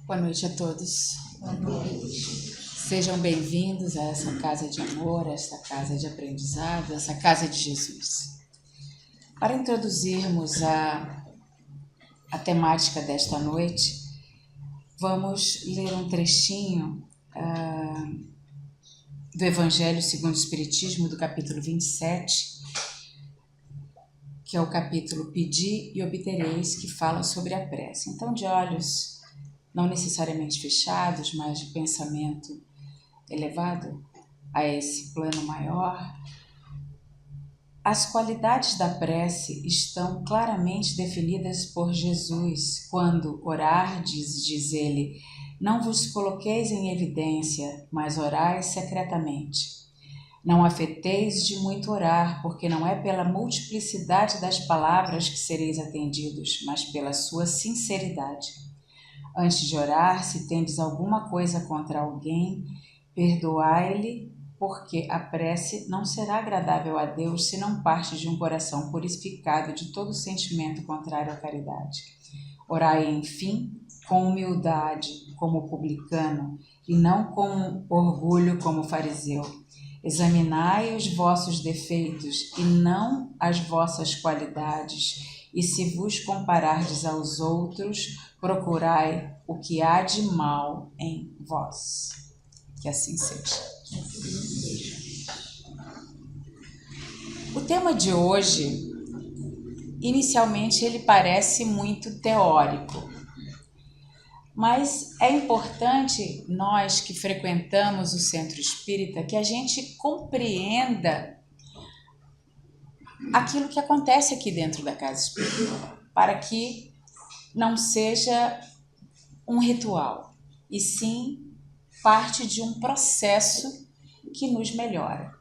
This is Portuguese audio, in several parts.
Boa noite a todos. Boa noite. Sejam bem-vindos a essa casa de amor, a esta casa de aprendizado, essa casa de Jesus. Para introduzirmos a temática desta noite, vamos ler um trechinho do Evangelho segundo o Espiritismo, do capítulo 27, que é o capítulo Pedi e Obtereis, que fala sobre a prece. Então, de olhos não necessariamente fechados, mas de pensamento elevado a esse plano maior, as qualidades da prece estão claramente definidas por Jesus. Quando orardes, diz ele, não vos coloqueis em evidência, mas orai secretamente. Não afeteis de muito orar, porque não é pela multiplicidade das palavras que sereis atendidos, mas pela sua sinceridade. Antes de orar, se tendes alguma coisa contra alguém, perdoai-lhe, porque a prece não será agradável a Deus se não parte de um coração purificado de todo sentimento contrário à caridade. Orai, enfim, com humildade, como publicano, e não com orgulho, como fariseu. Examinai os vossos defeitos e não as vossas qualidades, e se vos comparardes aos outros, procurai o que há de mal em vós. Que assim seja. O tema de hoje, inicialmente, ele parece muito teórico, mas é importante, nós que frequentamos o Centro Espírita, que a gente compreenda aquilo que acontece aqui dentro da Casa Espírita, para que não seja um ritual, e sim parte de um processo que nos melhora.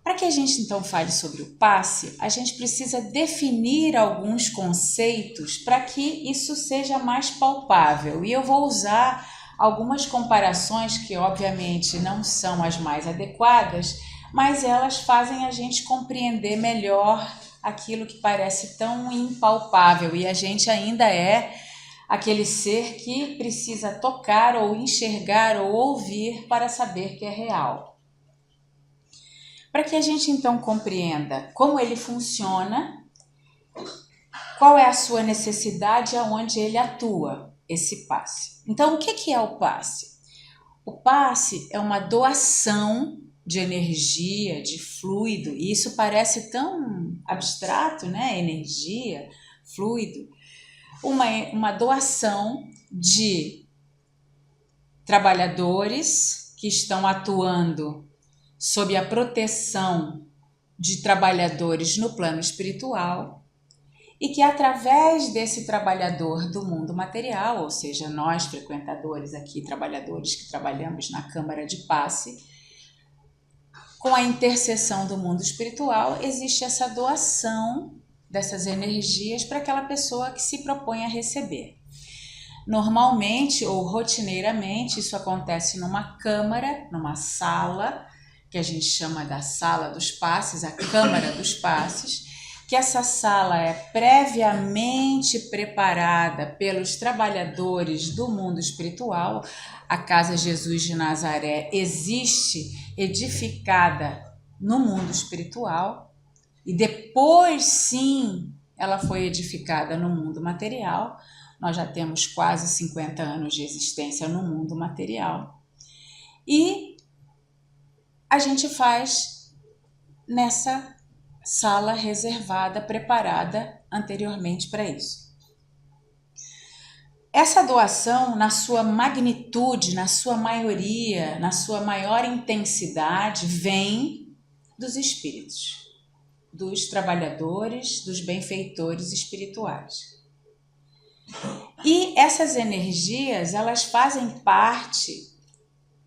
Para que a gente então fale sobre o passe, a gente precisa definir alguns conceitos para que isso seja mais palpável. E eu vou usar algumas comparações que obviamente não são as mais adequadas, mas elas fazem a gente compreender melhor aquilo que parece tão impalpável, e a gente ainda é aquele ser que precisa tocar ou enxergar ou ouvir para saber que é real. Para que a gente então compreenda como ele funciona, qual é a sua necessidade e aonde ele atua, esse passe. Então, o que é o passe? O passe é uma doação de energia, de fluido, e isso parece tão abstrato, né? Energia, fluido. Uma doação de trabalhadores que estão atuando sob a proteção de trabalhadores no plano espiritual e que, através desse trabalhador do mundo material, ou seja, nós frequentadores aqui, trabalhadores que trabalhamos na Câmara de Passe, com a intercessão do mundo espiritual, existe essa doação dessas energias para aquela pessoa que se propõe a receber. Normalmente ou rotineiramente isso acontece numa câmara, numa sala, que a gente chama da sala dos passes, a Câmara dos Passes, que essa sala é previamente preparada pelos trabalhadores do mundo espiritual. A Casa Jesus de Nazaré existe edificada no mundo espiritual e depois sim ela foi edificada no mundo material. Nós já temos quase 50 anos de existência no mundo material. E a gente faz nessa sala reservada, preparada anteriormente para isso. Essa doação, na sua magnitude, na sua maioria, na sua maior intensidade, vem dos espíritos, dos trabalhadores, dos benfeitores espirituais. E essas energias, elas fazem parte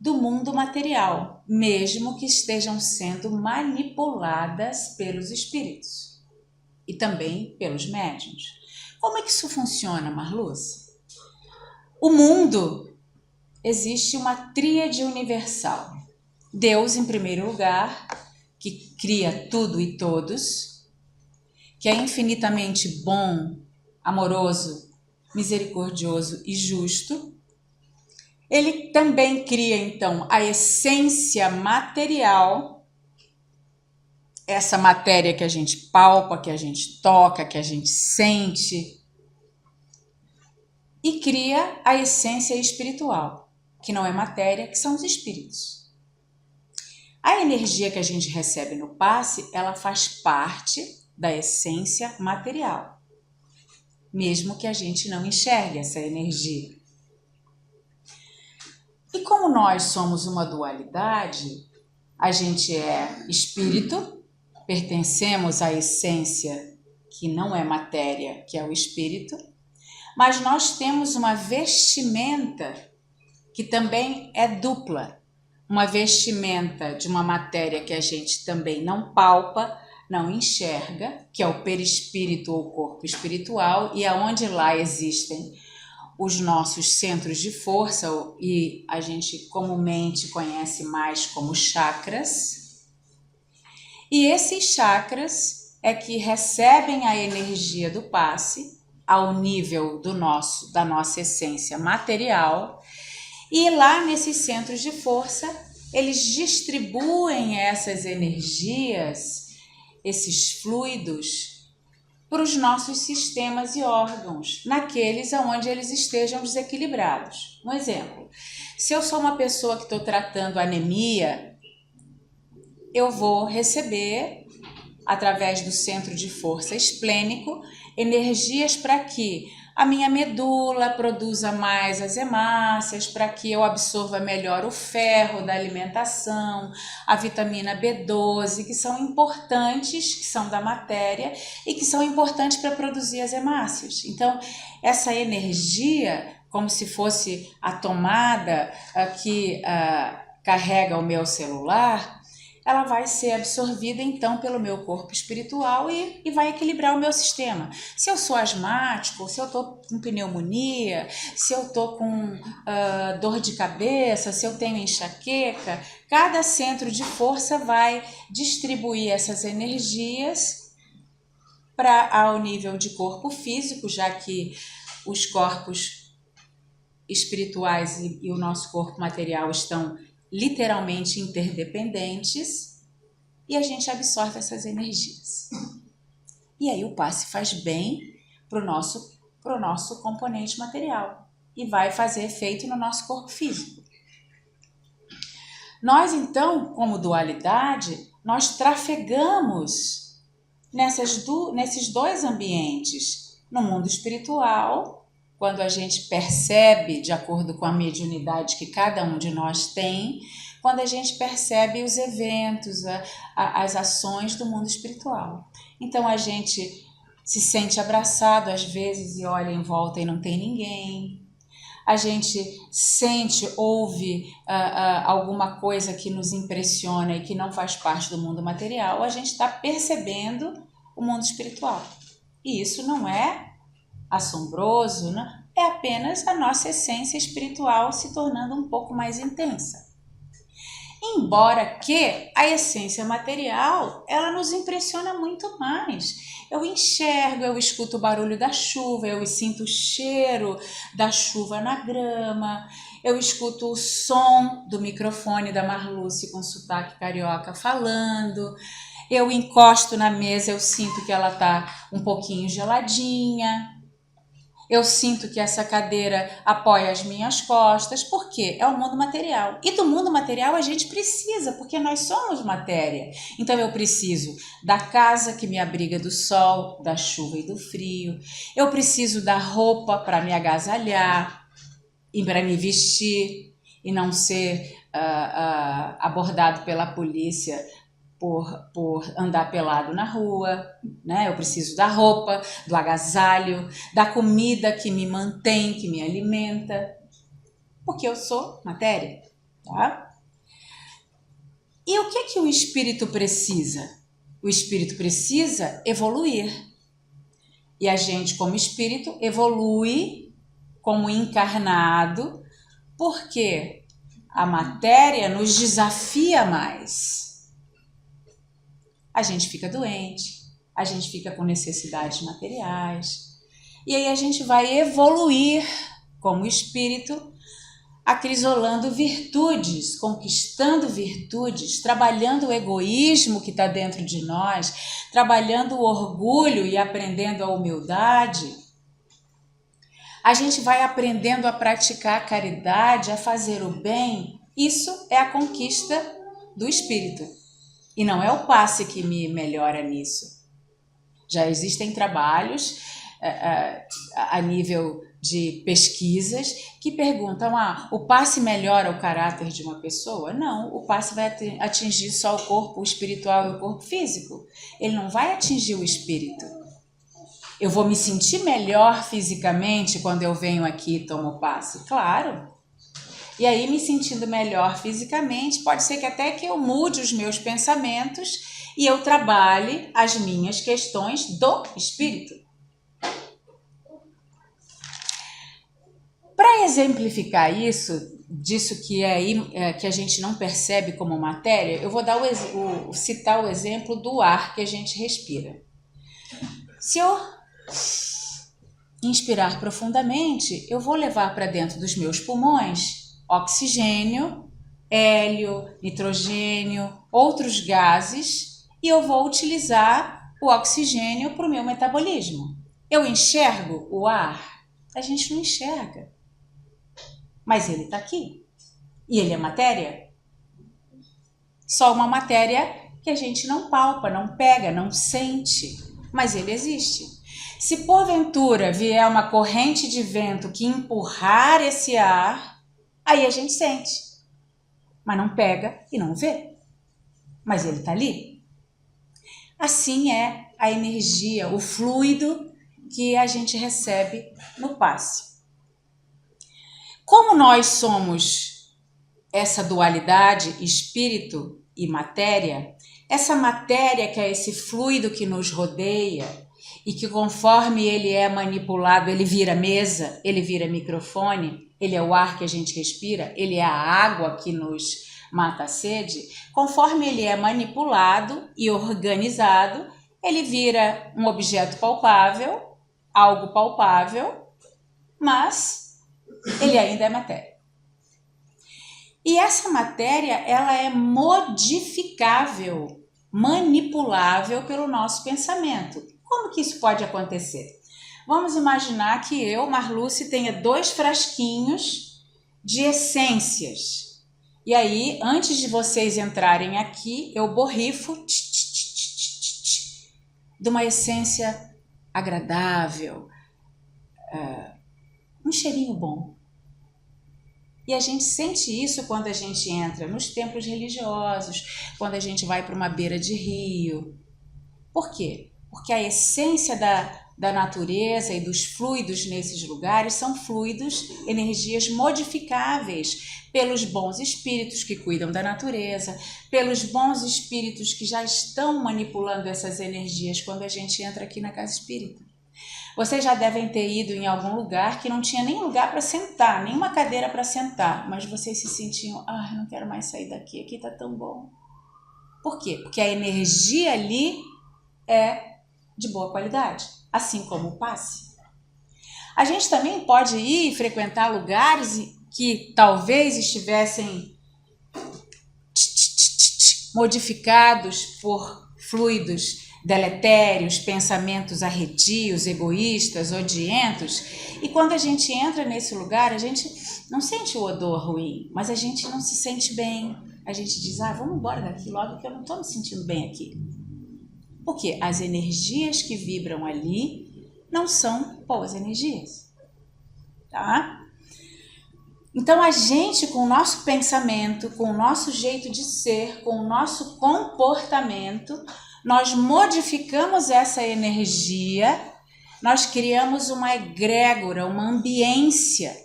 do mundo material, mesmo que estejam sendo manipuladas pelos espíritos e também pelos médiuns. Como é que isso funciona, Marluce? O mundo, existe uma tríade universal. Deus, em primeiro lugar, que cria tudo e todos, que é infinitamente bom, amoroso, misericordioso e justo. Ele também cria, então, a essência material, essa matéria que a gente palpa, que a gente toca, que a gente sente, e cria a essência espiritual, que não é matéria, que são os espíritos. A energia que a gente recebe no passe, ela faz parte da essência material, mesmo que a gente não enxergue essa energia. E como nós somos uma dualidade, a gente é espírito, pertencemos à essência que não é matéria, que é o espírito, mas nós temos uma vestimenta que também é dupla, uma vestimenta de uma matéria que a gente também não palpa, não enxerga, que é o perispírito ou corpo espiritual, e aonde lá existem os nossos centros de força, e a gente comumente conhece mais como chakras. E esses chakras é que recebem a energia do passe ao nível da nossa essência material, e lá nesses centros de força eles distribuem essas energias, esses fluidos, para os nossos sistemas e órgãos, naqueles onde eles estejam desequilibrados. Um exemplo, se eu sou uma pessoa que estou tratando anemia, eu vou receber, através do centro de força esplênico, energias para que a minha medula produza mais as hemácias, para que eu absorva melhor o ferro da alimentação, a vitamina B12, que são importantes, que são da matéria e que são importantes para produzir as hemácias. Então, essa energia, como se fosse a tomada que carrega o meu celular, ela vai ser absorvida então pelo meu corpo espiritual e vai equilibrar o meu sistema. Se eu sou asmático, se eu estou com pneumonia, se eu estou com dor de cabeça, se eu tenho enxaqueca, cada centro de força vai distribuir essas energias ao nível de corpo físico, já que os corpos espirituais e o nosso corpo material estão literalmente interdependentes, e a gente absorve essas energias. E aí o passe faz bem para o nosso componente material e vai fazer efeito no nosso corpo físico. Nós, então, como dualidade, nós trafegamos nesses dois ambientes, no mundo espiritual, quando a gente percebe, de acordo com a mediunidade que cada um de nós tem, quando a gente percebe os eventos, as ações do mundo espiritual. Então a gente se sente abraçado às vezes e olha em volta e não tem ninguém. A gente sente, ouve alguma coisa que nos impressiona e que não faz parte do mundo material, a gente está percebendo o mundo espiritual. E isso não é assombroso, não? É apenas a nossa essência espiritual se tornando um pouco mais intensa. Embora que a essência material, ela nos impressiona muito mais. Eu enxergo, eu escuto o barulho da chuva, eu sinto o cheiro da chuva na grama, eu escuto o som do microfone da Marluce com sotaque carioca falando, eu encosto na mesa, eu sinto que ela está um pouquinho geladinha. Eu sinto que essa cadeira apoia as minhas costas, porque é o mundo material. E do mundo material a gente precisa, porque nós somos matéria. Então eu preciso da casa que me abriga do sol, da chuva e do frio. Eu preciso da roupa para me agasalhar e para me vestir e não ser abordado pela polícia por andar pelado na rua, né? Eu preciso da roupa, do agasalho, da comida que me mantém, que me alimenta, porque eu sou matéria, tá? E o que o espírito precisa? O espírito precisa evoluir. E a gente, como espírito, evolui como encarnado, porque a matéria nos desafia mais. A gente fica doente, a gente fica com necessidades materiais, E aí a gente vai evoluir como espírito, acrisolando virtudes, conquistando virtudes, trabalhando o egoísmo que está dentro de nós, trabalhando o orgulho e aprendendo a humildade. A gente vai aprendendo a praticar a caridade, a fazer o bem. Isso é a conquista do espírito. E não é o passe que me melhora nisso. Já existem trabalhos a nível de pesquisas que perguntam: o passe melhora o caráter de uma pessoa? Não, o passe vai atingir só o corpo espiritual e o corpo físico. Ele não vai atingir o espírito. Eu vou me sentir melhor fisicamente quando eu venho aqui e tomo passe? Claro. E aí, me sentindo melhor fisicamente, pode ser que até que eu mude os meus pensamentos e eu trabalhe as minhas questões do espírito. Para exemplificar disso que que a gente não percebe como matéria, eu vou citar o exemplo do ar que a gente respira. Se eu inspirar profundamente, eu vou levar para dentro dos meus pulmões oxigênio, hélio, nitrogênio, outros gases, e eu vou utilizar o oxigênio para o meu metabolismo. Eu enxergo o ar? A gente não enxerga. Mas ele está aqui. E ele é matéria? Só uma matéria que a gente não palpa, não pega, não sente. Mas ele existe. Se porventura vier uma corrente de vento que empurrar esse ar, aí a gente sente. Mas não pega e não vê. Mas ele está ali. Assim é a energia, o fluido que a gente recebe no passe. Como nós somos essa dualidade, espírito e matéria, essa matéria que é esse fluido que nos rodeia e que conforme ele é manipulado, ele vira mesa, ele vira microfone, ele é o ar que a gente respira, ele é a água que nos mata a sede, conforme ele é manipulado e organizado, ele vira um objeto palpável, algo palpável, mas ele ainda é matéria. E essa matéria, ela é modificável, manipulável pelo nosso pensamento. Como que isso pode acontecer? Vamos imaginar que eu, Marluce, tenha 2 frasquinhos de essências. E aí, antes de vocês entrarem aqui, eu borrifo de uma essência agradável, um cheirinho bom. E a gente sente isso quando a gente entra nos templos religiosos, quando a gente vai para uma beira de rio. Por quê? Porque a essência da natureza e dos fluidos nesses lugares são fluidos, energias modificáveis pelos bons espíritos que cuidam da natureza, pelos bons espíritos que já estão manipulando essas energias quando a gente entra aqui na casa espírita. Vocês já devem ter ido em algum lugar que não tinha nem lugar para sentar, nenhuma cadeira para sentar, mas vocês se sentiam: não quero mais sair daqui, aqui está tão bom. Por quê? Porque a energia ali é de boa qualidade, assim como o passe. A gente também pode ir frequentar lugares que talvez estivessem modificados por fluidos deletérios, pensamentos arredios, egoístas, odientos. E quando a gente entra nesse lugar, a gente não sente o odor ruim, mas a gente não se sente bem. A gente diz: vamos embora daqui logo que eu não estou me sentindo bem aqui. Porque as energias que vibram ali não são boas energias. Tá? Então a gente, com o nosso pensamento, com o nosso jeito de ser, com o nosso comportamento, nós modificamos essa energia, nós criamos uma egrégora, uma ambiência.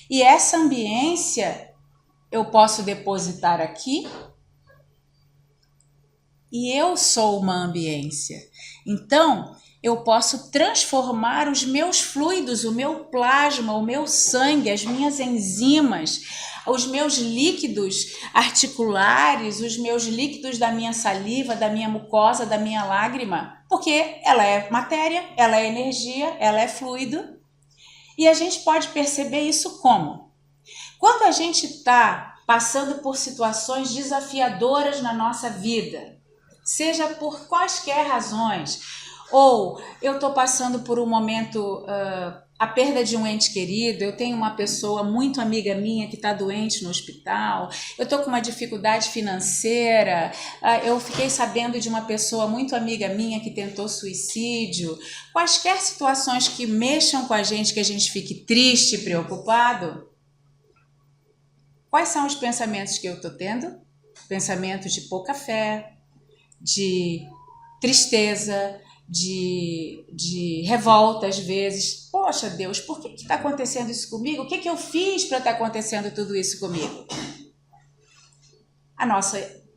E essa ambiência eu posso depositar aqui, e eu sou uma ambiência. Então, eu posso transformar os meus fluidos, o meu plasma, o meu sangue, as minhas enzimas, os meus líquidos articulares, os meus líquidos da minha saliva, da minha mucosa, da minha lágrima, Porque ela é matéria, ela é energia, ela é fluido. E a gente pode perceber isso como? Quando a gente está passando por situações desafiadoras na nossa vida, seja por quaisquer razões, ou eu estou passando por um momento, a perda de um ente querido, eu tenho uma pessoa muito amiga minha que está doente no hospital, eu estou com uma dificuldade financeira, eu fiquei sabendo de uma pessoa muito amiga minha que tentou suicídio, quaisquer situações que mexam com a gente, que a gente fique triste, preocupado. Quais são os pensamentos que eu estou tendo? Pensamentos de pouca fé, de tristeza, de revolta às vezes. Poxa Deus, por que está acontecendo isso comigo? O que eu fiz para estar acontecendo tudo isso comigo?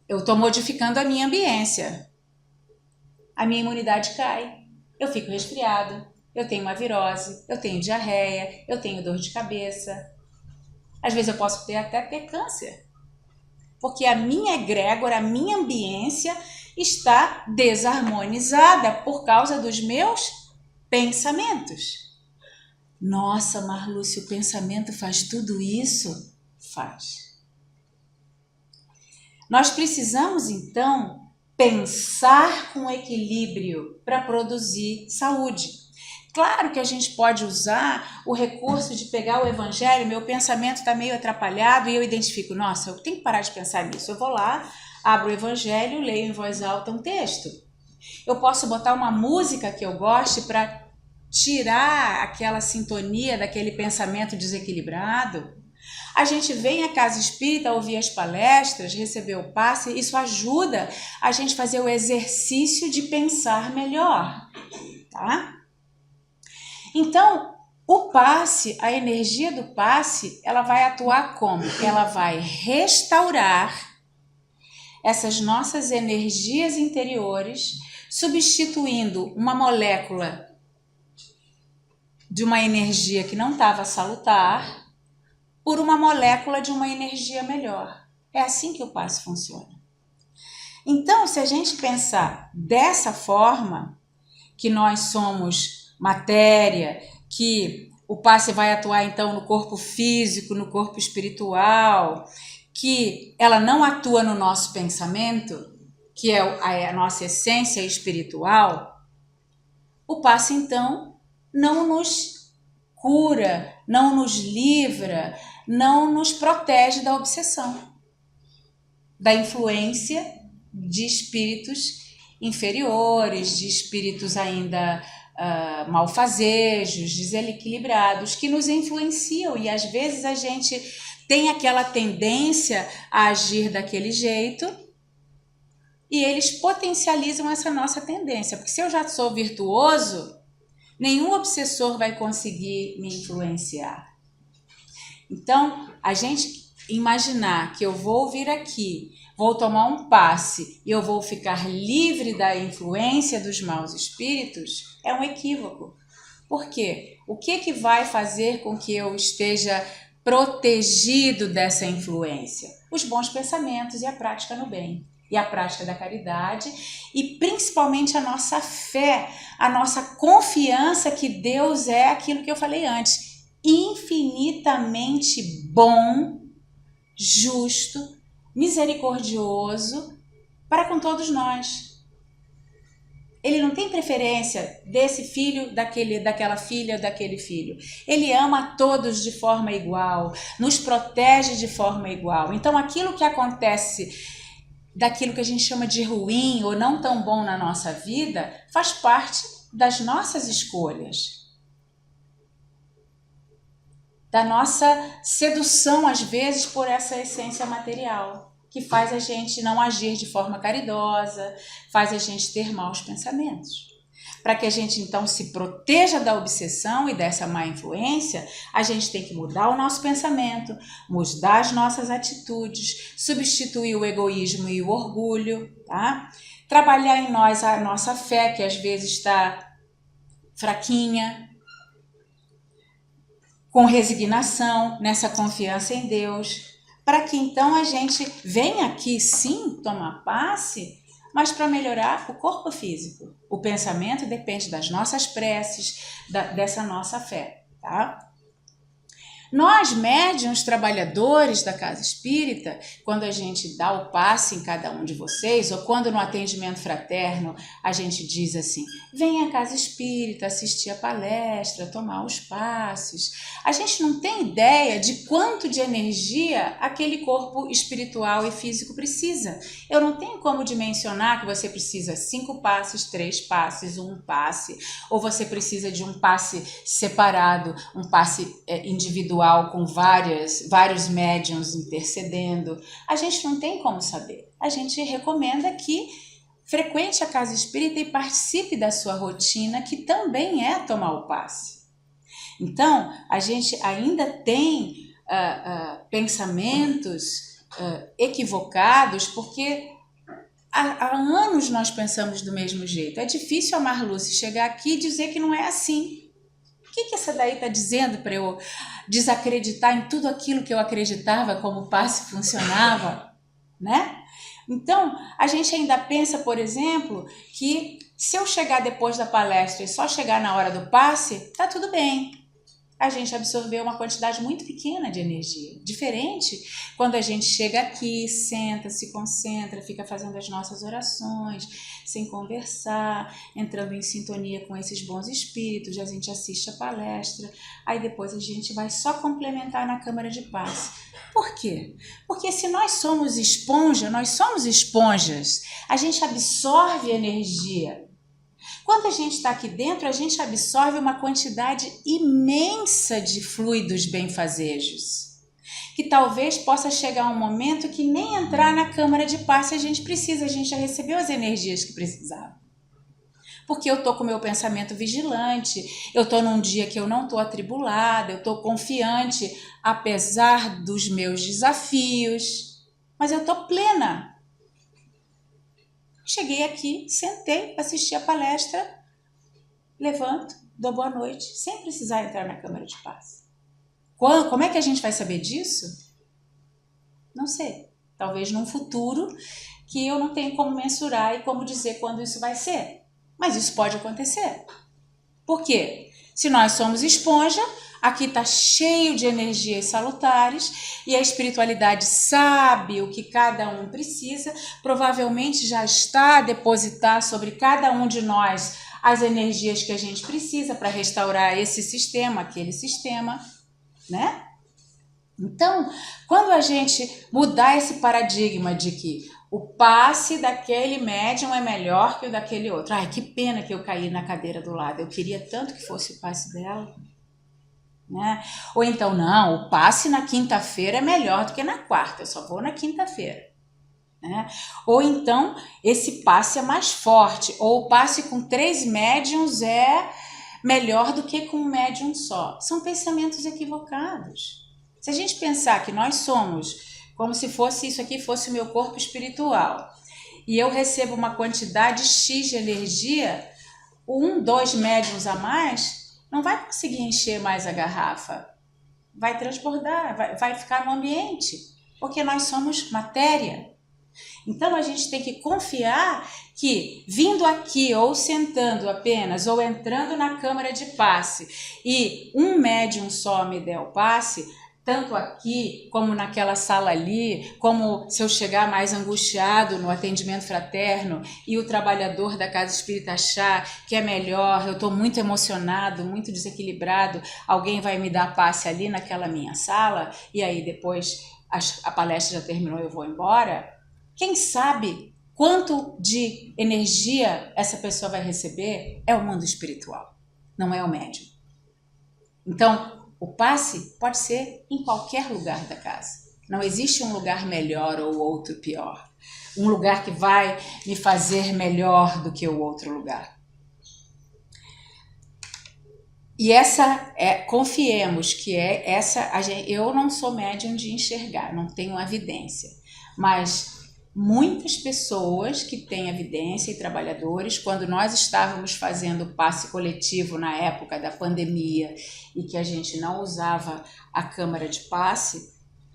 Eu estou modificando a minha ambiência. A minha imunidade cai. Eu fico resfriado, eu tenho uma virose, eu tenho diarreia, eu tenho dor de cabeça. Às vezes eu posso até ter câncer. Porque a minha egrégora, a minha ambiência está desarmonizada por causa dos meus pensamentos. Nossa, Marlúcia, o pensamento faz tudo isso? Faz. Nós precisamos, então, pensar com equilíbrio para produzir saúde. Claro que a gente pode usar o recurso de pegar o evangelho, meu pensamento está meio atrapalhado e eu identifico, nossa, eu tenho que parar de pensar nisso. Eu vou lá, abro o evangelho, leio em voz alta um texto. Eu posso botar uma música que eu goste para tirar aquela sintonia daquele pensamento desequilibrado. A gente vem à casa espírita ouvir as palestras, receber o passe, isso ajuda a gente a fazer o exercício de pensar melhor, tá? Então, o passe, a energia do passe, ela vai atuar como? Ela vai restaurar essas nossas energias interiores, substituindo uma molécula de uma energia que não estava salutar por uma molécula de uma energia melhor. É assim que o passe funciona. Então, se a gente pensar dessa forma, que nós somos matéria, que o passe vai atuar então no corpo físico, no corpo espiritual, que ela não atua no nosso pensamento, que é a nossa essência espiritual, o passe então não nos cura, não nos livra, não nos protege da obsessão, da influência de espíritos inferiores, de espíritos ainda malfazejos, desequilibrados, que nos influenciam e às vezes a gente tem aquela tendência a agir daquele jeito e eles potencializam essa nossa tendência, porque se eu já sou virtuoso, nenhum obsessor vai conseguir me influenciar. Então, a gente imaginar que eu vou vir aqui, vou tomar um passe e eu vou ficar livre da influência dos maus espíritos é um equívoco. Por quê? O que vai fazer com que eu esteja protegido dessa influência? Os bons pensamentos e a prática no bem. E a prática da caridade e principalmente a nossa fé, a nossa confiança que Deus é aquilo que eu falei antes, infinitamente bom, justo, misericordioso para com todos nós. Ele não tem preferência desse filho, daquela filha, daquele filho. Ele ama a todos de forma igual, nos protege de forma igual. Então aquilo que acontece daquilo que a gente chama de ruim ou não tão bom na nossa vida faz parte das nossas escolhas. Da nossa sedução, às vezes, por essa essência material, que faz a gente não agir de forma caridosa, faz a gente ter maus pensamentos. Para que a gente, então, se proteja da obsessão e dessa má influência, a gente tem que mudar o nosso pensamento, mudar as nossas atitudes, substituir o egoísmo e o orgulho, tá? Trabalhar em nós a nossa fé, que às vezes está fraquinha, com resignação, nessa confiança em Deus, para que então a gente venha aqui sim tomar passe, mas para melhorar o corpo físico. O pensamento depende das nossas preces, dessa nossa fé, tá? Nós, médiuns trabalhadores da casa espírita, quando a gente dá o passe em cada um de vocês, ou quando no atendimento fraterno a gente diz assim, vem à casa espírita assistir a palestra, tomar os passes, a gente não tem ideia de quanto de energia aquele corpo espiritual e físico precisa. Eu não tenho como dimensionar que você precisa 5 passes, 3 passes, 1 passe, ou você precisa de um passe separado, um passe individual, com vários médiuns intercedendo. A gente não tem como saber. A gente recomenda que frequente a casa espírita e participe da sua rotina, que também é tomar o passe. Então, a gente ainda tem pensamentos equivocados, porque há anos nós pensamos do mesmo jeito. É difícil a Marluce chegar aqui e dizer que não é assim. O que essa daí está dizendo para eu desacreditar em tudo aquilo que eu acreditava como o passe funcionava, né? Então, a gente ainda pensa, por exemplo, que se eu chegar depois da palestra e só chegar na hora do passe, tá tudo bem. A gente absorveu uma quantidade muito pequena de energia. Diferente quando a gente chega aqui, senta, se concentra, fica fazendo as nossas orações, sem conversar, entrando em sintonia com esses bons espíritos, a gente assiste a palestra, aí depois a gente vai só complementar na câmara de passe. Por quê? Porque se nós somos esponjas, a gente absorve energia. Quando a gente está aqui dentro, a gente absorve uma quantidade imensa de fluidos benfazejos, que talvez possa chegar um momento que nem entrar na câmara de passe a gente precisa, a gente já recebeu as energias que precisava. Porque eu estou com o meu pensamento vigilante, eu estou num dia que eu não estou atribulada, eu estou confiante, apesar dos meus desafios, mas eu estou plena. Cheguei aqui, sentei, assisti a palestra, levanto, dou boa noite, sem precisar entrar na câmara de passe. Como é que a gente vai saber disso? Não sei. Talvez num futuro que eu não tenho como mensurar e como dizer quando isso vai ser. Mas isso pode acontecer. Por quê? Se nós somos esponja, aqui está cheio de energias salutares e a espiritualidade sabe o que cada um precisa, provavelmente já está a depositar sobre cada um de nós as energias que a gente precisa para restaurar esse sistema, aquele sistema, né? Então, quando a gente mudar esse paradigma de que o passe daquele médium é melhor que o daquele outro, ai, que pena que eu caí na cadeira do lado, eu queria tanto que fosse o passe dela. Né? Ou então, não, o passe na quinta-feira é melhor do que na quarta, eu só vou na quinta-feira. Né? Ou então, esse passe é mais forte, ou o passe com 3 médiums é melhor do que com um médium só. São pensamentos equivocados. Se a gente pensar que nós somos, como se fosse isso aqui fosse o meu corpo espiritual, e eu recebo uma quantidade X de energia, 2 médiums a mais não vai conseguir encher mais a garrafa, vai transbordar, vai ficar no ambiente, porque nós somos matéria. Então a gente tem que confiar que vindo aqui ou sentando apenas ou entrando na câmara de passe e um médium só me der o passe, tanto aqui como naquela sala ali, como se eu chegar mais angustiado no atendimento fraterno e o trabalhador da casa espírita achar que é melhor, eu estou muito emocionado, muito desequilibrado, alguém vai me dar passe ali naquela minha sala e aí depois a palestra já terminou, eu vou embora. Quem sabe quanto de energia essa pessoa vai receber é o mundo espiritual, não é o médium. Então, o passe pode ser em qualquer lugar da casa. Não existe um lugar melhor ou outro pior. Um lugar que vai me fazer melhor do que o outro lugar. E confiemos que eu não sou médium de enxergar, não tenho evidência, mas muitas pessoas que têm evidência e trabalhadores, quando nós estávamos fazendo passe coletivo na época da pandemia e que a gente não usava a câmara de passe,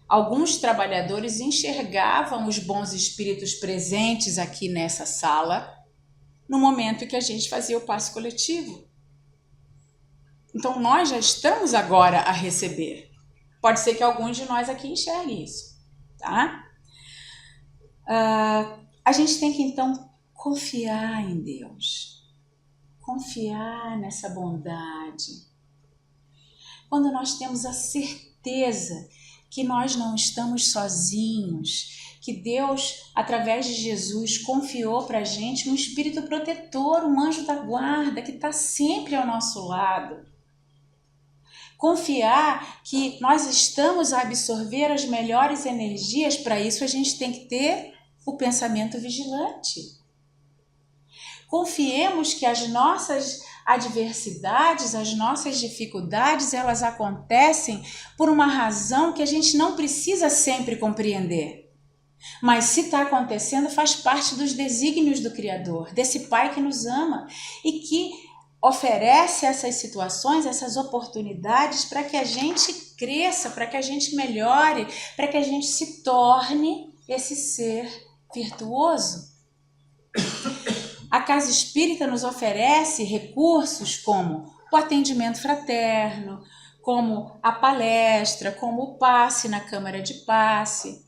alguns trabalhadores enxergavam os bons espíritos presentes aqui nessa sala no momento em que a gente fazia o passe coletivo. Então, nós já estamos agora a receber. Pode ser que alguns de nós aqui enxerguem isso, tá? A gente tem que, então, confiar em Deus. Confiar nessa bondade. Quando nós temos a certeza que nós não estamos sozinhos, que Deus, através de Jesus, confiou para a gente um espírito protetor, um anjo da guarda que está sempre ao nosso lado. Confiar que nós estamos a absorver as melhores energias, para isso a gente tem que ter o pensamento vigilante. Confiemos que as nossas adversidades, as nossas dificuldades, elas acontecem por uma razão que a gente não precisa sempre compreender. Mas se está acontecendo, faz parte dos desígnios do Criador, desse Pai que nos ama e que oferece essas situações, essas oportunidades para que a gente cresça, para que a gente melhore, para que a gente se torne esse ser virtuoso. A Casa Espírita nos oferece recursos como o atendimento fraterno, como a palestra, como o passe na Câmara de Passe.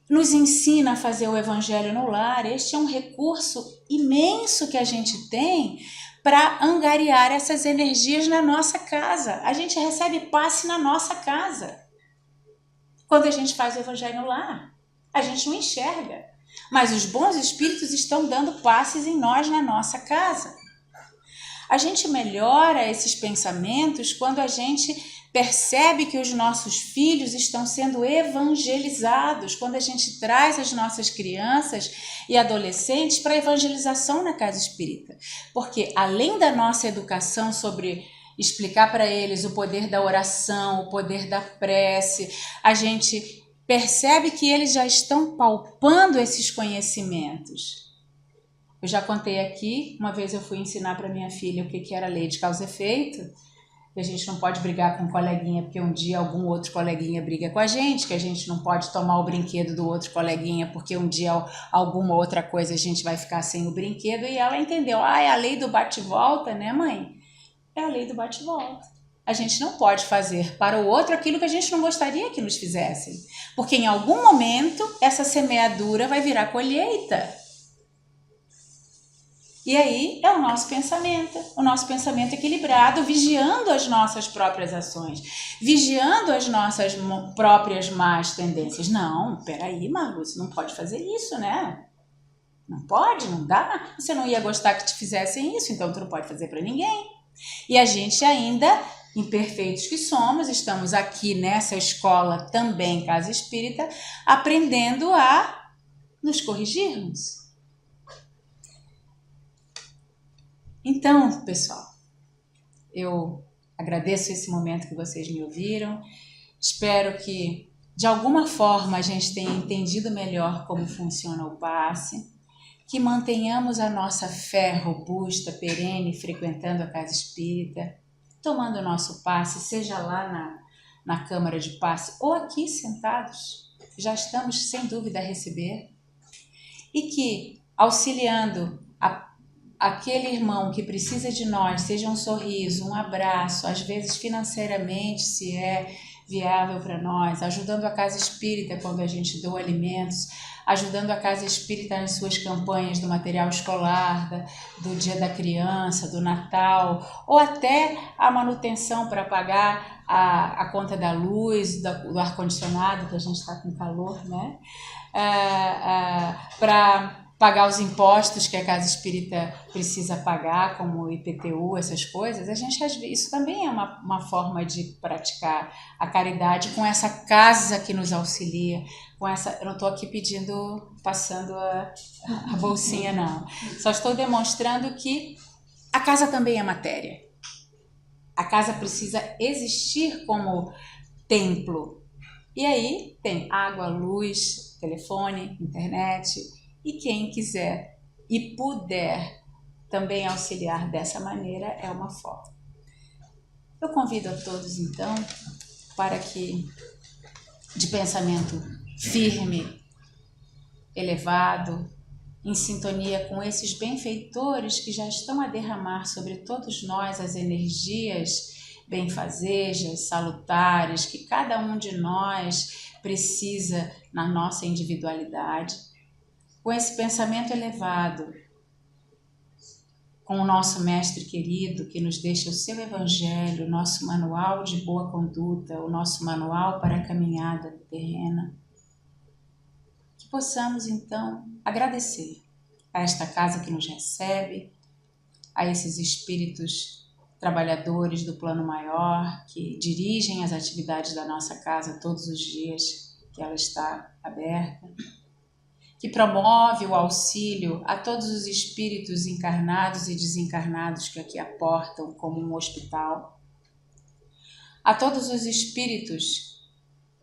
Nos ensina a fazer o Evangelho no lar. Este é um recurso imenso que a gente tem para angariar essas energias na nossa casa. A gente recebe passe na nossa casa. Quando a gente faz o Evangelho no lar, a gente não enxerga. Mas os bons espíritos estão dando passes em nós na nossa casa. A gente melhora esses pensamentos quando a gente percebe que os nossos filhos estão sendo evangelizados, quando a gente traz as nossas crianças e adolescentes para a evangelização na Casa Espírita. Porque além da nossa educação sobre explicar para eles o poder da oração, o poder da prece, a gente percebe que eles já estão palpando esses conhecimentos. Eu já contei aqui, uma vez eu fui ensinar para minha filha o que era lei de causa e efeito, que a gente não pode brigar com um coleguinha porque um dia algum outro coleguinha briga com a gente, que a gente não pode tomar o brinquedo do outro coleguinha porque um dia alguma outra coisa a gente vai ficar sem o brinquedo, e ela entendeu, é a lei do bate-volta, né, mãe? É a lei do bate-volta. A gente não pode fazer para o outro aquilo que a gente não gostaria que nos fizessem, porque em algum momento essa semeadura vai virar colheita. E aí é o nosso pensamento equilibrado, vigiando as nossas próprias ações, vigiando as nossas próprias más tendências. Não, peraí, Marlu, você não pode fazer isso, né? Não pode, não dá. Você não ia gostar que te fizessem isso, então tu não pode fazer para ninguém. E a gente ainda, imperfeitos que somos, estamos aqui nessa escola também, Casa Espírita, aprendendo a nos corrigirmos. Então, pessoal, eu agradeço esse momento que vocês me ouviram. Espero que, de alguma forma, a gente tenha entendido melhor como funciona o passe, que mantenhamos a nossa fé robusta, perene, frequentando a Casa Espírita, tomando o nosso passe, seja lá na Câmara de Passe ou aqui sentados, já estamos sem dúvida a receber, e que, auxiliando aquele irmão que precisa de nós, seja um sorriso, um abraço, às vezes financeiramente, se é viável para nós, ajudando a Casa Espírita quando a gente doa alimentos, ajudando a Casa Espírita nas suas campanhas do material escolar, do Dia da Criança, do Natal, ou até a manutenção para pagar a conta da luz, do ar-condicionado, que a gente está com calor, né? Para pagar os impostos que a Casa Espírita precisa pagar, como o IPTU, essas coisas, isso também é uma forma de praticar a caridade com essa casa que nos auxilia, eu não estou aqui passando a bolsinha, não. Só estou demonstrando que a casa também é matéria. A casa precisa existir como templo. E aí tem água, luz, telefone, internet. E quem quiser e puder também auxiliar dessa maneira é uma forma. Eu convido a todos, então, para que de pensamento firme, elevado, em sintonia com esses benfeitores que já estão a derramar sobre todos nós as energias benfazejas, salutares, que cada um de nós precisa na nossa individualidade. Com esse pensamento elevado, com o nosso Mestre querido, que nos deixa o seu Evangelho, o nosso manual de boa conduta, o nosso manual para a caminhada terrena, que possamos, então, agradecer a esta casa que nos recebe, a esses espíritos trabalhadores do plano maior, que dirigem as atividades da nossa casa todos os dias que ela está aberta, que promove o auxílio a todos os espíritos encarnados e desencarnados que aqui aportam como um hospital, a todos os espíritos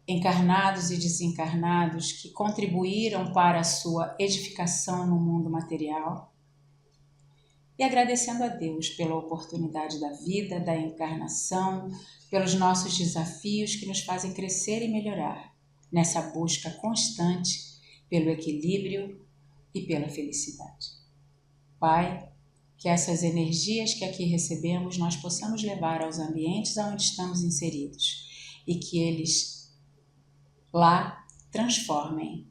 encarnados e desencarnados que contribuíram para a sua edificação no mundo material, e agradecendo a Deus pela oportunidade da vida, da encarnação, pelos nossos desafios que nos fazem crescer e melhorar nessa busca constante pelo equilíbrio e pela felicidade. Pai, que essas energias que aqui recebemos nós possamos levar aos ambientes onde estamos inseridos e que eles lá transformem.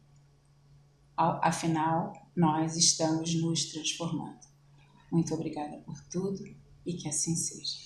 Afinal, nós estamos nos transformando. Muito obrigada por tudo e que assim seja.